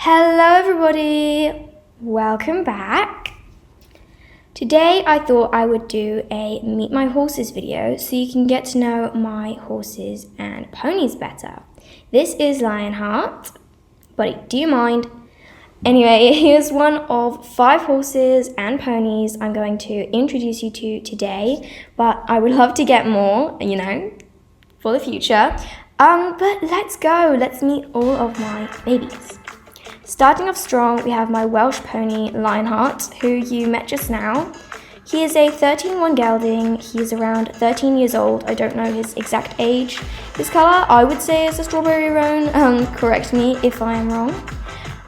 Hello everybody, welcome back. Today I thought I would do a Meet My Horses video so you can get to know my horses and ponies better. This is Lionheart. Buddy, do you mind? Anyway, here's one of 5 horses and ponies I'm going to introduce you to today, but I would love to get more, for the future. But let's go, let's meet all of my babies. Starting off strong, we have my Welsh pony, Lionheart, who you met just now. He is a 13-1 gelding. He is around 13 years old. I don't know his exact age. His colour, I would say, is a strawberry roan. Correct me if I am wrong.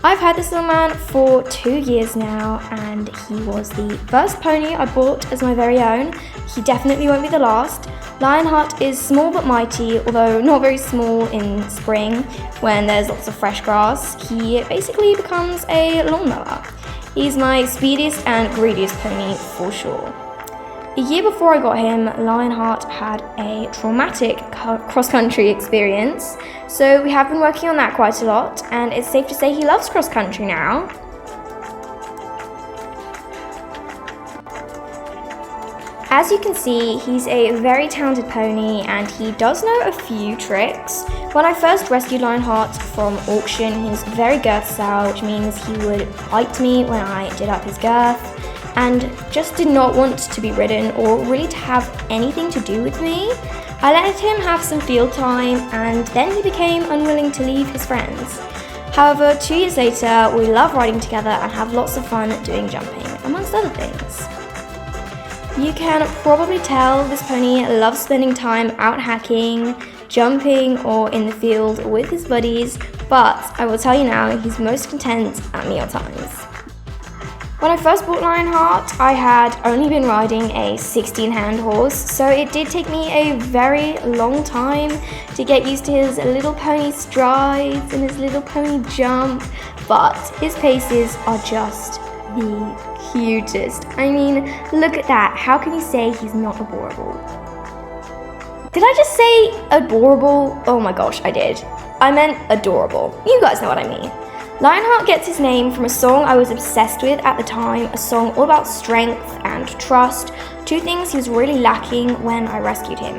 I've had this little man for 2 years now, and he was the first pony I bought as my very own. He definitely won't be the last. Lionheart is small but mighty, although not very small in spring when there's lots of fresh grass. He basically becomes a lawnmower. He's my speediest and greediest pony for sure. A year before I got him, Lionheart had a traumatic cross-country experience, so we have been working on that quite a lot, and it's safe to say he loves cross-country now. As you can see, he's a very talented pony and he does know a few tricks. When I first rescued Lionheart from auction, he was very girth style, which means he would bite me when I did up his girth, and just did not want to be ridden or really to have anything to do with me. I let him have some field time and then he became unwilling to leave his friends. However, 2 years later, we love riding together and have lots of fun doing jumping, amongst other things. You can probably tell this pony loves spending time out hacking, jumping, or in the field with his buddies, but I will tell you now, he's most content at meal times. When I first bought Lionheart, I had only been riding a 16-hand horse, so it did take me a very long time to get used to his little pony strides and his little pony jump, but his paces are just the cutest. I mean, look at that. How can you say he's not adorable? Did I just say adorable? Oh my gosh, I did. I meant adorable. You guys know what I mean. Lionheart gets his name from a song I was obsessed with at the time, a song all about strength and trust, 2 things he was really lacking when I rescued him.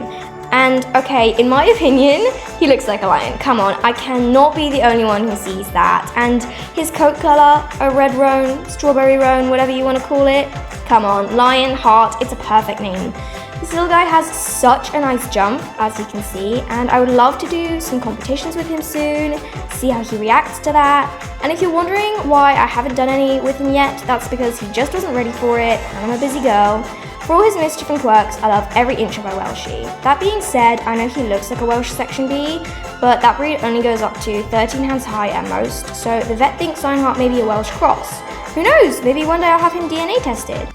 And okay, in my opinion, he looks like a lion. Come on, I cannot be the only one who sees that. And his coat colour, a red roan, strawberry roan, whatever you want to call it. Come on, Lionheart, it's a perfect name. This little guy has such a nice jump, as you can see, and I would love to do some competitions with him soon, see how he reacts to that. And if you're wondering why I haven't done any with him yet, that's because he just wasn't ready for it, and I'm a busy girl. For all his mischief and quirks, I love every inch of my Welshie. That being said, I know he looks like a Welsh Section B, but that breed only goes up to 13 hands high at most, so the vet thinks Lionheart may be a Welsh cross. Who knows, maybe one day I'll have him DNA tested.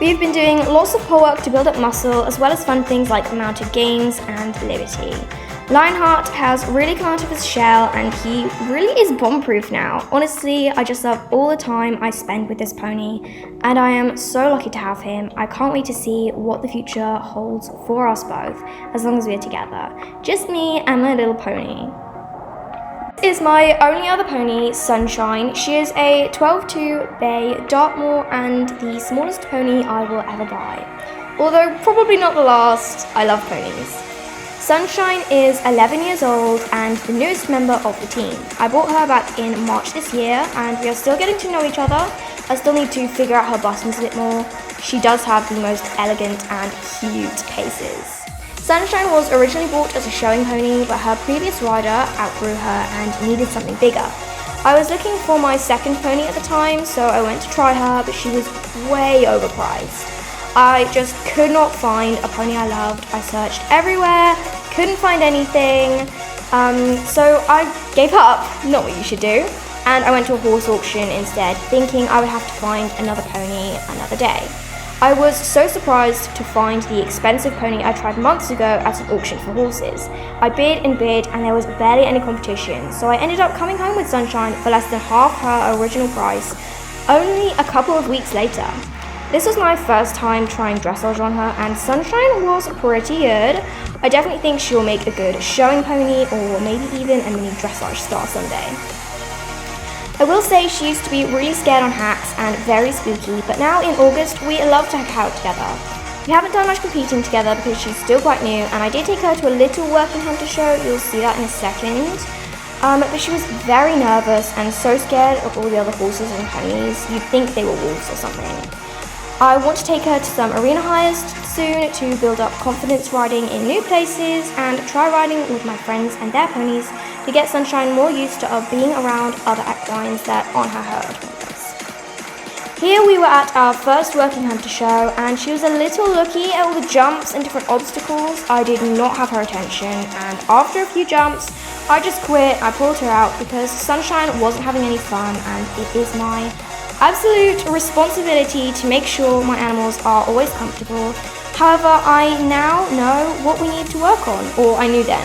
We've been doing lots of core work to build up muscle, as well as fun things like mounted games and liberty. Lionheart has really come out of his shell and he really is bomb-proof now. Honestly, I just love all the time I spend with this pony and I am so lucky to have him. I can't wait to see what the future holds for us both, as long as we're together. Just me and my little pony. This is my only other pony, Sunshine. She is a 12-2 bay Dartmoor and the smallest pony I will ever buy. Although probably not the last, I love ponies. Sunshine is 11 years old and the newest member of the team. I bought her back in March this year and we are still getting to know each other. I still need to figure out her buttons a bit more. She does have the most elegant and cute paces. Sunshine was originally bought as a showing pony, but her previous rider outgrew her and needed something bigger. I was looking for my second pony at the time, so I went to try her, but she was way overpriced. I just could not find a pony I loved. I searched everywhere, couldn't find anything, so I gave up, not what you should do, and I went to a horse auction instead, thinking I would have to find another pony another day. I was so surprised to find the expensive pony I tried months ago at an auction for horses. I bid and bid and there was barely any competition, so I ended up coming home with Sunshine for less than half her original price, only a couple of weeks later. This was my first time trying dressage on her and Sunshine was pretty good. I definitely think she'll make a good showing pony or maybe even a mini dressage star someday. I will say she used to be really scared on hacks and very spooky, but now in August we love to hack out together. We haven't done much competing together because she's still quite new, and I did take her to a little working hunter show, you'll see that in a second. But she was very nervous and so scared of all the other horses and ponies, you'd think they were wolves or something. I want to take her to some arena hires soon to build up confidence riding in new places and try riding with my friends and their ponies to get Sunshine more used to being around other equines that aren't her herd. Here we were at our first working hunter show, and she was a little looky at all the jumps and different obstacles. I did not have her attention, and after a few jumps I just quit. I pulled her out because Sunshine wasn't having any fun, and it is my absolute responsibility to make sure my animals are always comfortable. However, I now know what we need to work on, or I knew then.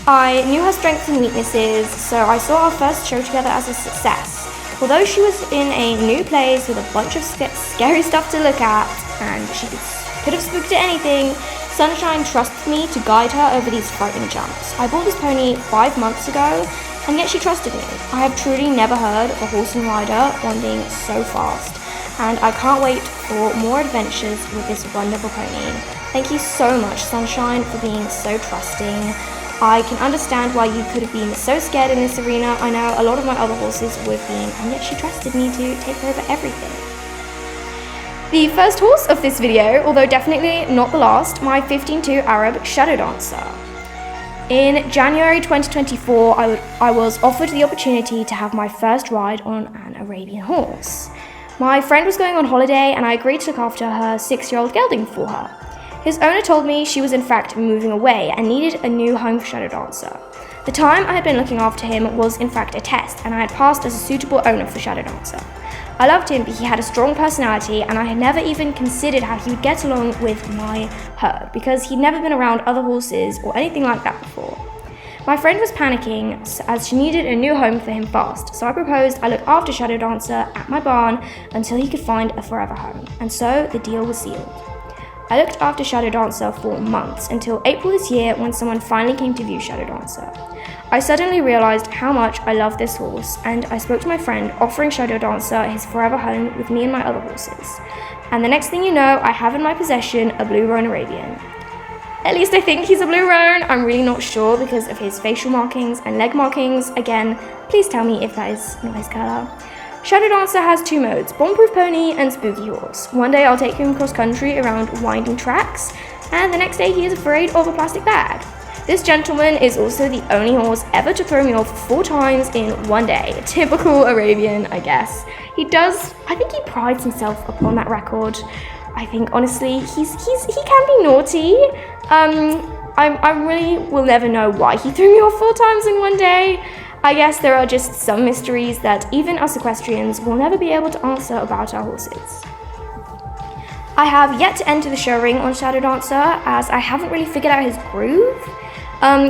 I knew her strengths and weaknesses, so I saw our first show together as a success. Although she was in a new place with a bunch of scary stuff to look at, and she could have spooked at anything, Sunshine trusted me to guide her over these frightening jumps. I bought this pony 5 months ago, and yet she trusted me. I have truly never heard of a horse and rider bonding so fast, and I can't wait for more adventures with this wonderful pony. Thank you so much, Sunshine, for being so trusting. I can understand why you could have been so scared in this arena. I know a lot of my other horses would have been, and yet she trusted me to take her over everything. The first horse of this video, although definitely not the last, my 15-2 Arab Shadow Dancer. In January 2024, I was offered the opportunity to have my first ride on an Arabian horse. My friend was going on holiday, and I agreed to look after her 6-year-old gelding for her. His owner told me she was in fact moving away and needed a new home for Shadow Dancer. The time I had been looking after him was in fact a test, and I had passed as a suitable owner for Shadow Dancer. I loved him, but he had a strong personality, and I had never even considered how he would get along with my herd because he'd never been around other horses or anything like that before. My friend was panicking as she needed a new home for him fast, so I proposed I look after Shadow Dancer at my barn until he could find a forever home, and so the deal was sealed. I looked after Shadow Dancer for months until April this year when someone finally came to view Shadow Dancer. I suddenly realised how much I love this horse, and I spoke to my friend offering Shadow Dancer his forever home with me and my other horses. And the next thing you know, I have in my possession a blue roan Arabian. At least I think he's a blue roan. I'm really not sure because of his facial markings and leg markings. Again, please tell me if that is not his colour. Shadow Dancer has 2 modes, bomb-proof pony and spooky horse. One day I'll take him cross-country around winding tracks, and the next day he is afraid of a plastic bag. This gentleman is also the only horse ever to throw me off 4 times in one day. Typical Arabian, I guess. I think he prides himself upon that record. I think honestly, he can be naughty. I really will never know why he threw me off 4 times in one day. I guess there are just some mysteries that even us equestrians will never be able to answer about our horses. I have yet to enter the show ring on Shadow Dancer as I haven't really figured out his groove.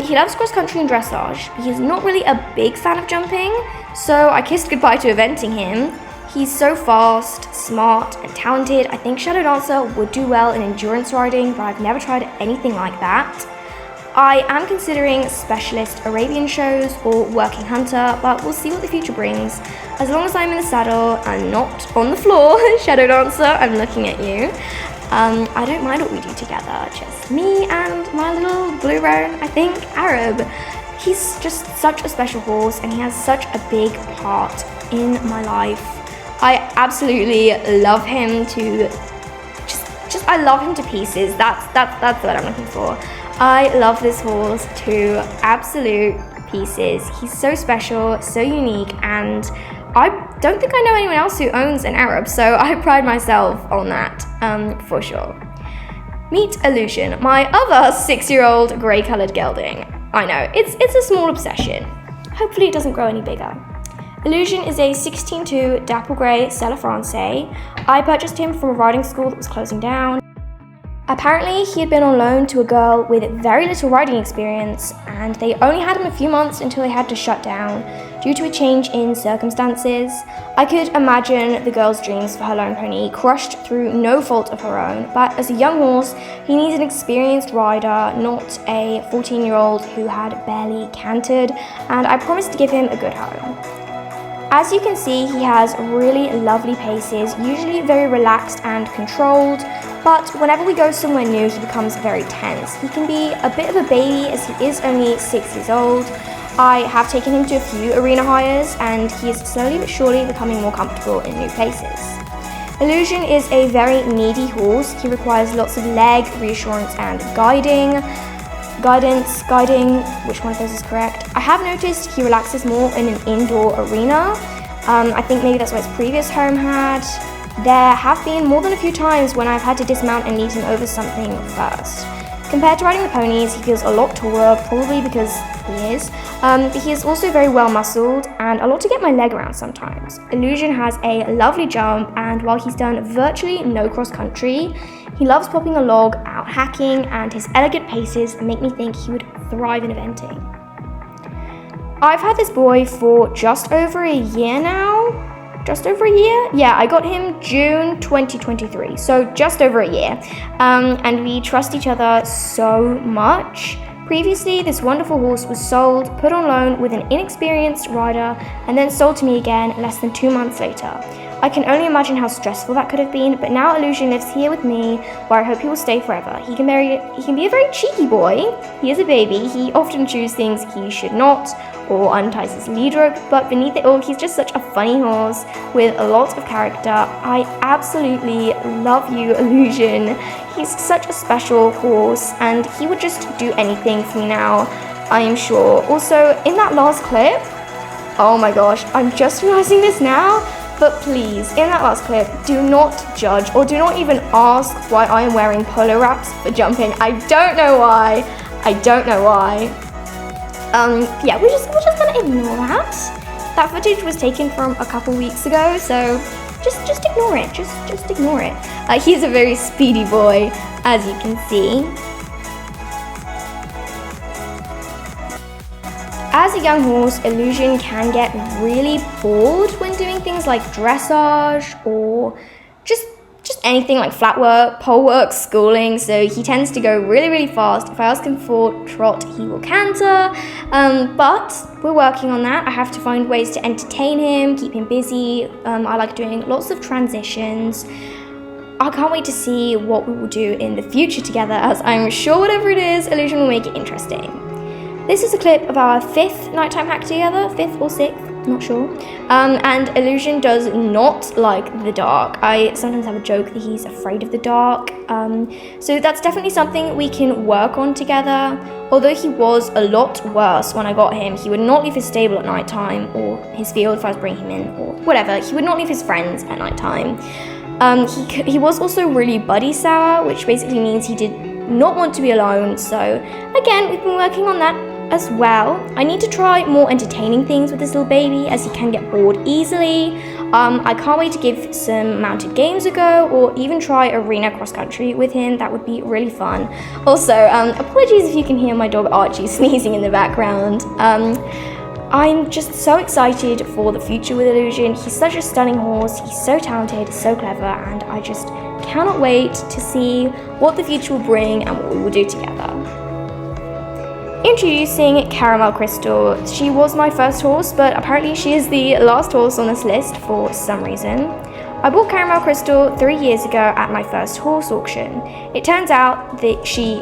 He loves cross-country and dressage, but he's not really a big fan of jumping, so I kissed goodbye to eventing him. He's so fast, smart, and talented. I think Shadow Dancer would do well in endurance riding, but I've never tried anything like that. I am considering specialist Arabian shows or working hunter, but we'll see what the future brings. As long as I'm in the saddle and not on the floor, Shadow Dancer, I'm looking at you. I don't mind what we do together, just me and my little blue roan, I think, Arab. He's just such a special horse, and he has such a big part in my life. I absolutely love him to I love him to pieces. That's what I'm looking for. I love this horse to absolute pieces. He's so special, so unique, and I don't think I know anyone else who owns an Arab, so I pride myself on that, for sure. Meet Illusion, my other 6-year-old grey-coloured gelding. I know, it's a small obsession. Hopefully it doesn't grow any bigger. Illusion is a 16-2 dapple grey Seller Francais. I purchased him from a riding school that was closing down. Apparently, he had been on loan to a girl with very little riding experience, and they only had him a few months until they had to shut down due to a change in circumstances. I could imagine the girl's dreams for her lone pony crushed through no fault of her own, but as a young horse, he needs an experienced rider, not a 14-year-old who had barely cantered, and I promised to give him a good home. As you can see, he has really lovely paces, usually very relaxed and controlled, but whenever we go somewhere new, he becomes very tense. He can be a bit of a baby as he is only 6 years old. I have taken him to a few arena hires and he is slowly but surely becoming more comfortable in new places. Illusion is a very needy horse. He requires lots of leg, reassurance and guiding, which one of those is correct. I have noticed he relaxes more in an indoor arena. I think maybe that's what his previous home had. There have been more than a few times when I've had to dismount and lead him over something first. Compared to riding the ponies, he feels a lot taller, probably because he is. He is also very well muscled and a lot to get my leg around sometimes. Illusion has a lovely jump, and while he's done virtually no cross country, he loves popping a log, out hacking, and his elegant paces make me think he would thrive in eventing. I've had this boy for just over a year now. Just over a year? Yeah, I got him June 2023, so just over a year. And we trust each other so much. Previously, this wonderful horse was sold, put on loan with an inexperienced rider, and then sold to me again less than 2 months later. I can only imagine how stressful that could have been, but now Illusion lives here with me, where I hope he will stay forever. He can be a very cheeky boy. He is a baby. He often chews things he should not, or unties his lead rope, but beneath it all, he's just such a funny horse with a lot of character. I absolutely love you, Illusion. He's such a special horse, and he would just do anything for me now, I am sure. Also, in that last clip, oh my gosh, I'm just realizing this now, but please, in that last clip, do not judge or do not even ask why I am wearing polo wraps for jumping. I don't know why. Yeah, we're just gonna ignore that. That footage was taken from a couple weeks ago, so just ignore it. Just ignore it. He's a very speedy boy, as you can see. As a young horse, Illusion can get really bored when doing things like dressage or just anything like flat work, pole work, schooling, so he tends to go really, really fast. If I ask him for trot, he will canter, but we're working on that. I have to find ways to entertain him, keep him busy. I like doing lots of transitions. I can't wait to see what we will do in the future together, as I'm sure whatever it is, Illusion will make it interesting. This is a clip of our 5th nighttime hack together, 5th or 6th, not sure. And Illusion does not like the dark. I sometimes have a joke that he's afraid of the dark. So that's definitely something we can work on together. Although he was a lot worse when I got him, he would not leave his stable at nighttime, or his field if I was bringing him in, or whatever. He would not leave his friends at nighttime. He was also really buddy sour, which basically means he did not want to be alone. So again, we've been working on that as well. I need to try more entertaining things with this little baby, as he can get bored easily. I can't wait to give some mounted games a go, or even try arena cross country with him. That would be really fun. Also, apologies if you can hear my dog Archie sneezing in the background. I'm just so excited for the future with Illusion. He's such a stunning horse, he's so talented, so clever, and I just cannot wait to see what the future will bring and what we will do together. Introducing Caramel Crystal. She was my first horse, but apparently she is the last horse on this list for some reason. I bought Caramel Crystal 3 years ago at my first horse auction. It turns out that she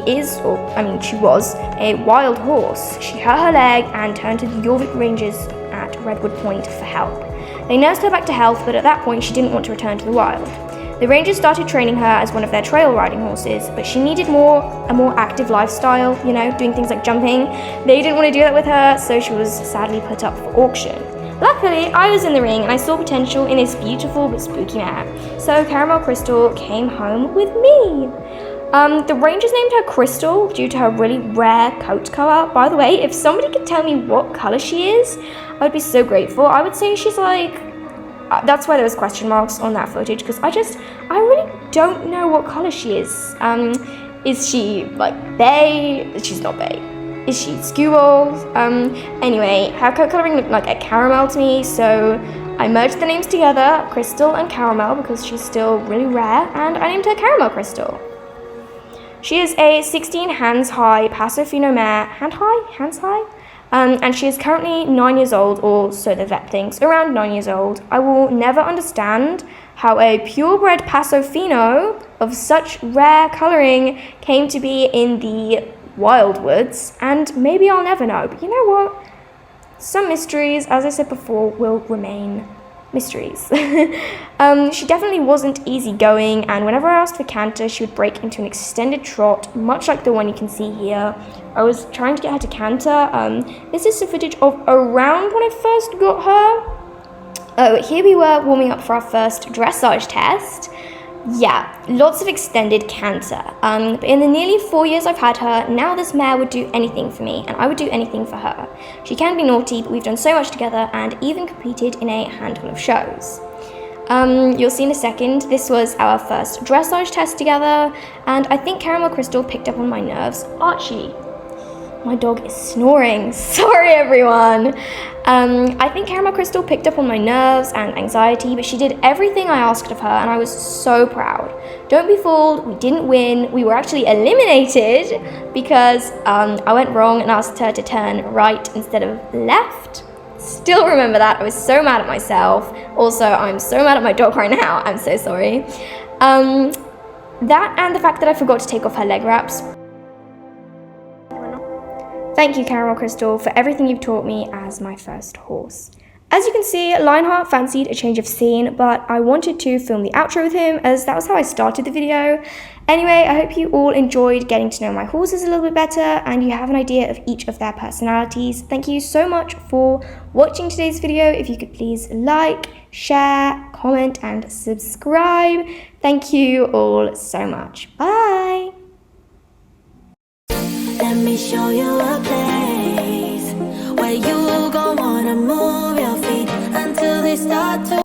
was a wild horse. She hurt her leg and turned to the Yorvik Rangers at Redwood Point for help. They nursed her back to health, but at that point she didn't want to return to the wild. The Rangers started training her as one of their trail riding horses, but she needed a more active lifestyle, doing things like jumping. They didn't want to do that with her, so she was sadly put up for auction. Luckily, I was in the ring and I saw potential in this beautiful but spooky mare, so Caramel Crystal came home with me. The Rangers named her Crystal due to her really rare coat colour. By the way, if somebody could tell me what colour she is, I would be so grateful. I would say she's like... that's why there was question marks on that footage, because I really don't know what colour she is. Is she like bay? She's not bay. Is she skewbald? Anyway, her coat colouring looked like a caramel to me, so I merged the names together, Crystal and Caramel, because she's still really rare, and I named her Caramel Crystal. She is a 16 hands high Paso Fino mare, hands high? and she is currently 9 years old, or so the vet thinks, around 9 years old. I will never understand how a purebred Paso Fino of such rare colouring came to be in the wildwoods, and maybe I'll never know. But you know what? Some mysteries, as I said before, will remain mysteries. She definitely wasn't easygoing, and whenever I asked for canter, she would break into an extended trot, much like the one you can see here. I was trying to get her to canter. This is some footage of around when I first got her. Oh, here we were warming up for our first dressage test. Yeah, lots of extended canter. But in the nearly 4 years I've had her, now this mare would do anything for me, and I would do anything for her. She can be naughty, but we've done so much together and even competed in a handful of shows. You'll see in a second, this was our first dressage test together, and I think Caramel Crystal picked up on my nerves. Archie, my dog is snoring. Sorry, everyone. I think Caramel Crystal picked up on my nerves and anxiety, but she did everything I asked of her, and I was so proud. Don't be fooled, we didn't win. We were actually eliminated because I went wrong and asked her to turn right instead of left. Still remember that. I was so mad at myself. Also, I'm so mad at my dog right now. I'm so sorry. That and the fact that I forgot to take off her leg wraps. Thank you, Caramel Crystal, for everything you've taught me as my first horse. As you can see, Lionheart fancied a change of scene, but I wanted to film the outro with him, as that was how I started the video. Anyway, I hope you all enjoyed getting to know my horses a little bit better, and you have an idea of each of their personalities. Thank you so much for watching today's video. If you could please like, share, comment, and subscribe. Thank you all so much. Bye! Let me show you a place where you gon' wanna move your feet until they start to